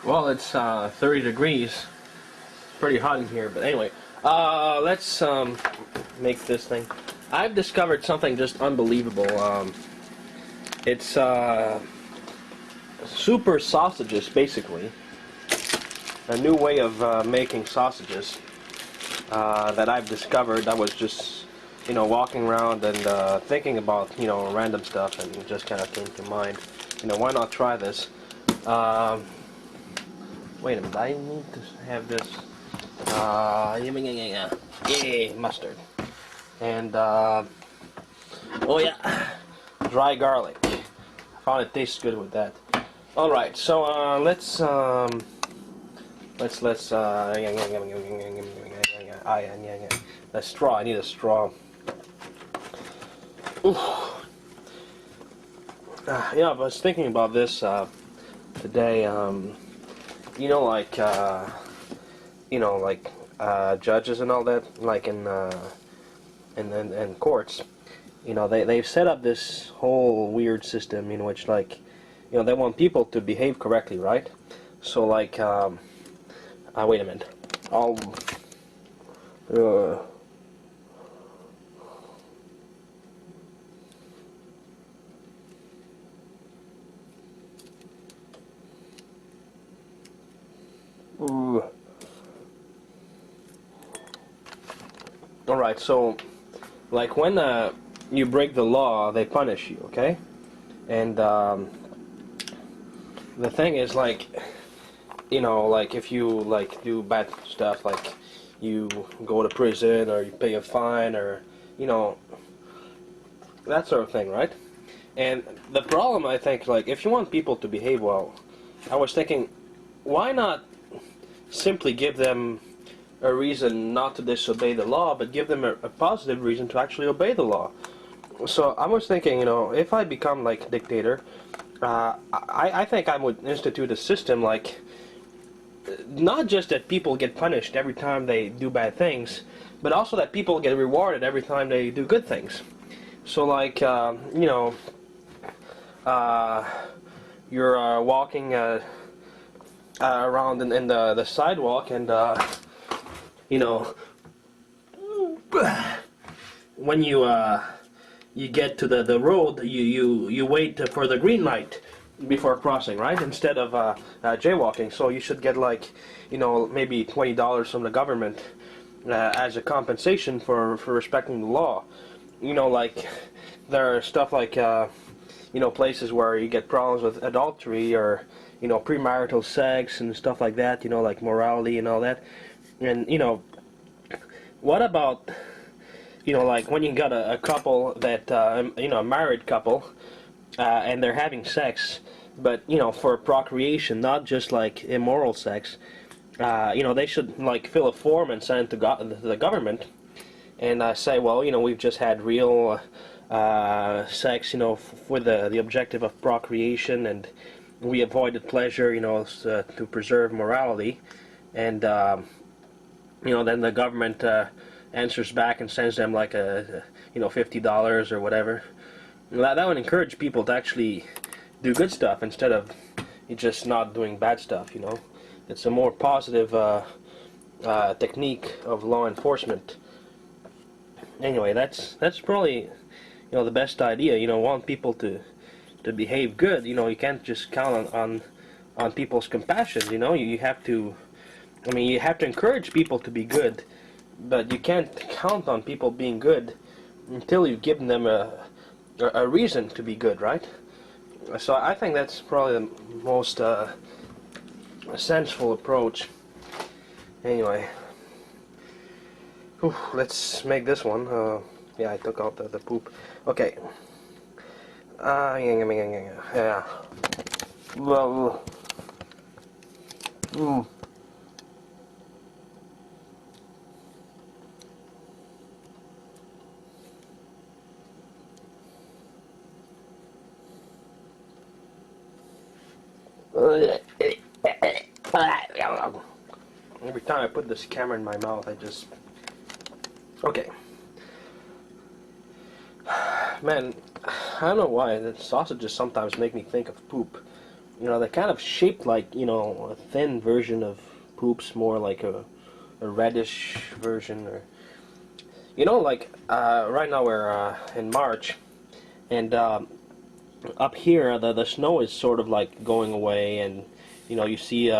Well, it's 30 degrees. It's pretty hot in here, but anyway, let's make this thing. I've discovered something just unbelievable. It's super sausages, basically. A new way of making sausages that I've discovered. I was just, walking around and thinking about, random stuff, and it just kind of came to mind. Why not try this? Wait a minute, I need to have this. Yeah, mustard. And, oh yeah, dry garlic. I found it tastes good with that. Alright, so, let's the straw, I need a straw. Yeah, I was thinking about this, today, judges and all that, like in courts, they've set up this whole weird system in which, like, they want people to behave correctly, right? So, like, wait a minute, I'll, Alright, so, like, when you break the law, they punish you, okay? And the thing is, like, like, if you, like, do bad stuff, like, you go to prison, or you pay a fine, or, that sort of thing, right? And the problem, I think, like, if you want people to behave well, I was thinking, why not simply give them a reason not to disobey the law, but give them a positive reason to actually obey the law? So I was thinking, if I become like a dictator, I think I would institute a system like, not just that people get punished every time they do bad things, but also that people get rewarded every time they do good things. So, like, you're walking around in the sidewalk, and when you get to the road, you wait for the green light before crossing, right? Instead of jaywalking. So you should get, like, maybe $20 from the government as a compensation for respecting the law. Like, there are stuff like places where you get problems with adultery, or premarital sex and stuff like that, like morality and all that. And what about like when you got a couple that a married couple, and they're having sex, but for procreation, not just like immoral sex. They should, like, fill a form and send it to the government, and say, well, we've just had real sex, with the objective of procreation, and we avoided pleasure, to preserve morality. And then the government answers back and sends them like a $50 or whatever. That would encourage people to actually do good stuff instead of just not doing bad stuff. It's a more positive technique of law enforcement. Anyway, that's probably the best idea. Want people to behave good. You can't just count on people's compassion. You have to. You have to encourage people to be good, but you can't count on people being good until you've given them a reason to be good, right? So I think that's probably the most sensible approach. Anyway, let's make this one. Yeah, I took out the poop. Okay. Yeah. Well. Every time I put this camera in my mouth, I just... Okay. Man, I don't know why, the sausages sometimes make me think of poop. you know, they're kind of shaped like, you know, a thin version of poops, more like a reddish version, or you know, like right now we're in March, and up here the snow is sort of like going away, and you know, you see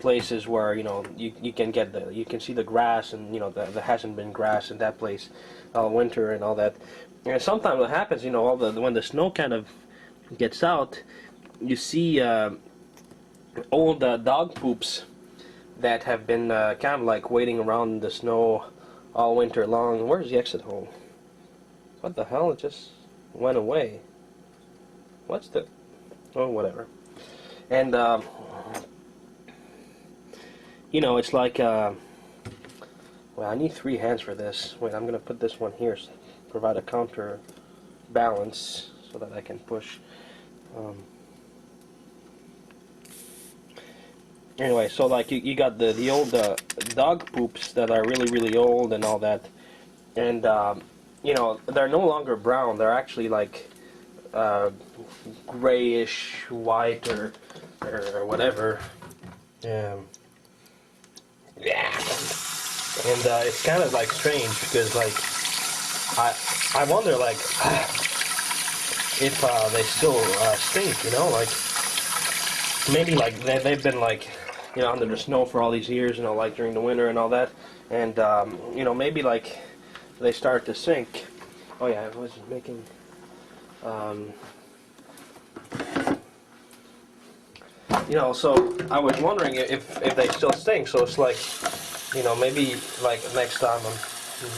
places where, you know, you can get you can see the grass, and you know, there hasn't been grass in that place all winter and all that. And sometimes what happens, you know, when the snow kind of gets out, you see old dog poops that have been kind of like waiting around in the snow all winter long. Where's the exit hole? What the hell? It just went away. What's the... oh, whatever. And, you know, it's like... well, I need 3 hands for this. Wait, I'm going to put this one here, so provide a counter balance so that I can push. Anyway, so like you got the old dog poops that are really old and all that, and you know, they're no longer brown. They're actually like grayish white or whatever. Yeah, and it's kind of like strange because like I wonder like if they still stink. You know, like maybe like they've been like, you know, under the snow for all these years, you know, like during the winter and all that, and you know, maybe like they start to sink. Oh yeah, I was making you know, so I was wondering if they still stink. So it's like, you know, maybe like next time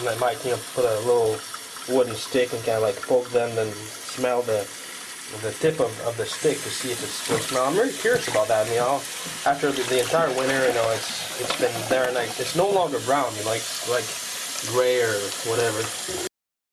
I might, you know, put a little wooden stick and kind of like poke them and smell the tip of the stick to see if it still smells. I'm really curious about that. You know, after the entire winter, you know, it's been there, and it's no longer brown. You know, like gray or whatever.